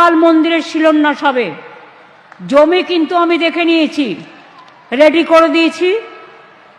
সকাল মন্দিরের শিলান্যাস হবে। জমি কিন্তু আমি দেখে নিয়েছি, রেডি করে দিয়েছি,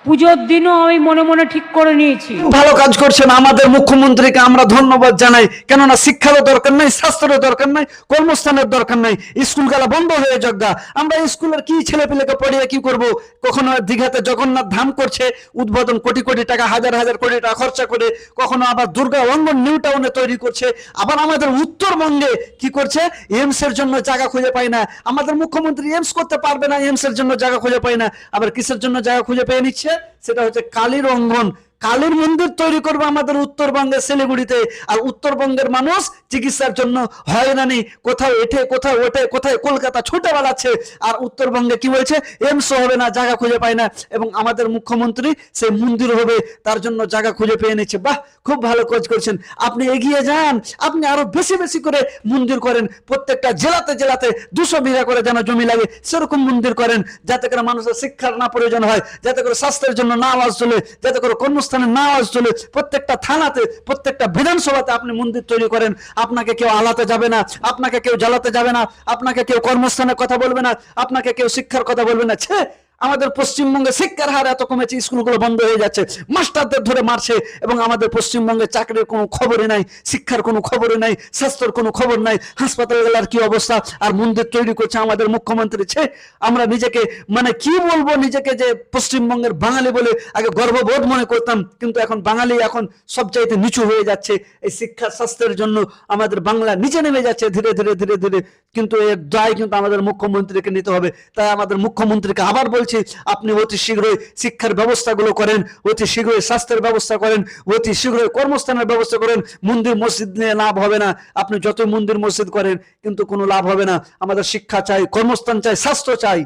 পুজোর দিনও আমি মনে মনে ঠিক করে নিয়েছি। ভালো কাজ করছেন, আমাদের মুখ্যমন্ত্রীকে আমরা ধন্যবাদ জানাই। কেননা শিক্ষারও দরকার নাই, স্বাস্থ্যের দরকার নাই, কর্মস্থানের দরকার নাই, স্কুল গেলা বন্ধ হয়ে যাগা। আমরা স্কুলের কি ছেলে পেলেকে পড়িয়ে কি করব? কখনো দীঘাতে জগন্নাথ ধাম করছে উদ্বোধন, কোটি কোটি টাকা, হাজার হাজার কোটি টাকা খরচা করে, কখনো আবার দুর্গা অঙ্গন নিউ টাউনে তৈরি করছে, আবার আমাদের উত্তরবঙ্গে কি করছে, এইমস এর জন্য জায়গা খুঁজে পায় না। আমাদের মুখ্যমন্ত্রী এইমস করতে পারবে না, এইমস এর জন্য জায়গা খুঁজে পায় না। আবার কিসের জন্য জায়গা খুঁজে পেয়ে নিচ্ছে? সেটা হচ্ছে কালীর অঙ্গন, কালীর মন্দির তৈরি করবে আমাদের উত্তরবঙ্গের শিলিগুড়িতে। আর উত্তরবঙ্গের মানুষ চিকিৎসার জন্য হয়রানি, কোথাও এঠে কোথাও ওঠে, কোথায় কলকাতা ছুটে বেড়াচ্ছে। আর উত্তরবঙ্গে কি বলছে, এমস হবে না, জায়গা খুঁজে পায় না। এবং আমাদের মুখ্যমন্ত্রী সেই মন্দির হবে, তার জন্য জায়গা খুঁজে পেয়ে নিচ্ছে। বাহ, খুব ভালো কাজ করছেন। আপনি এগিয়ে যান, আপনি আরো বেশি বেশি করে মন্দির করেন। প্রত্যেকটা জেলাতে জেলাতে 200 বিঘা করে যেন জমি লাগে, সেরকম মন্দির করেন, যাতে করে মানুষের শিক্ষার না প্রয়োজন হয়, যাতে করে স্বাস্থ্যের জন্য না আওয়াজ চলে, যাতে করে কর্মস্থানে না আওয়াজ চলে। প্রত্যেকটা থানাতে, প্রত্যেকটা বিধানসভাতে আপনি মন্দির তৈরি করেন। আপনাকে কেউ আলাতে যাবে না, আপনাকে কেউ জ্বালাতে যাবে না, আপনাকে কেউ কর্মস্থানের কথা বলবে না, আপনাকে কেউ শিক্ষার কথা বলবে না। ছে, আমাদের পশ্চিমবঙ্গে শিক্ষার হার এত কমেছে, স্কুলগুলো বন্ধ হয়ে যাচ্ছে, মাস্টারদের ধরে মারছে, এবং আমাদের পশ্চিমবঙ্গে চাকরির কোনো খবরই নাই, শিক্ষার কোনো খবরই নাই, স্বাস্থ্যের কোনো খবর নাই, হাসপাতালগুলোর কি অবস্থা। আর মন্দির তৈরি করছে আমাদের মুখ্যমন্ত্রী। ছে, আমরা নিজেকে মানে কি বলবো, নিজেকে যে পশ্চিমবঙ্গের বাঙালি বলে আগে গর্ববোধ মনে করতাম, কিন্তু এখন বাঙালি এখন সবচাইতে নিচু হয়ে যাচ্ছে। এই শিক্ষা স্বাস্থ্যের জন্য আমাদের বাংলা নিচে নেমে যাচ্ছে ধীরে ধীরে ধীরে ধীরে। কিন্তু এর দায় কিন্তু আমাদের মুখ্যমন্ত্রীকে নিতে হবে। তাই আমাদের মুখ্যমন্ত্রীকে আবার বলছি, আপনি অতি শীঘ্রই শিক্ষার ব্যবস্থাগুলো করেন, অতি শীঘ্রই স্বাস্থ্যের ব্যবস্থা করেন, অতি শীঘ্রই কর্মস্থানের ব্যবস্থা করেন। মন্দির মসজিদ নিয়ে লাভ হবে না, আপনি যতই মন্দির মসজিদ করেন কিন্তু কোনো লাভ হবে না। আমাদের শিক্ষা চাই, কর্মস্থান চাই, স্বাস্থ্য চাই।